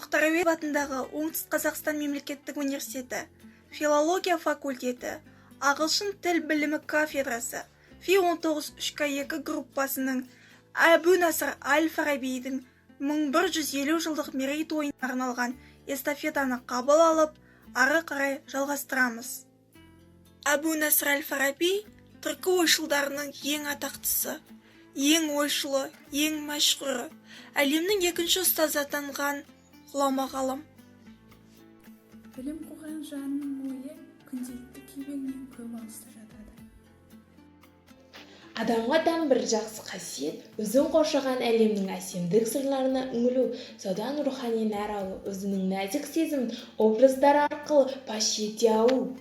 Мұхтар Әуезов атындағы Оңтүстік Қазақстан мемлекеттік университеті, филология факультеті, ағылшын тіл білімі кафедрасы, Фи-19-3К2 группасының Әбу Насыр әл-Фарабидің 1150 жылдық мерейтойына арналған эстафетаны қабыл алып, ары қарай жалғастырамыз. Әбу Насыр әл-Фараби түркі ойшылдарының ең атақтысы, ең ойшылы, ең мәшһүрі, әлемнің екінші ұстазы атанған ғұлама ғалым. Білім қуған жанның ойы күнделікті күйбеңнен көп алыста жатады. Адамға тән бір жақсы қасиет, өзін қоршаған әлемнің әсемдік сырларына үңілу, содан рухани нәр алу, өзінің нәзік сезімін образдар арқылы паш ете алу.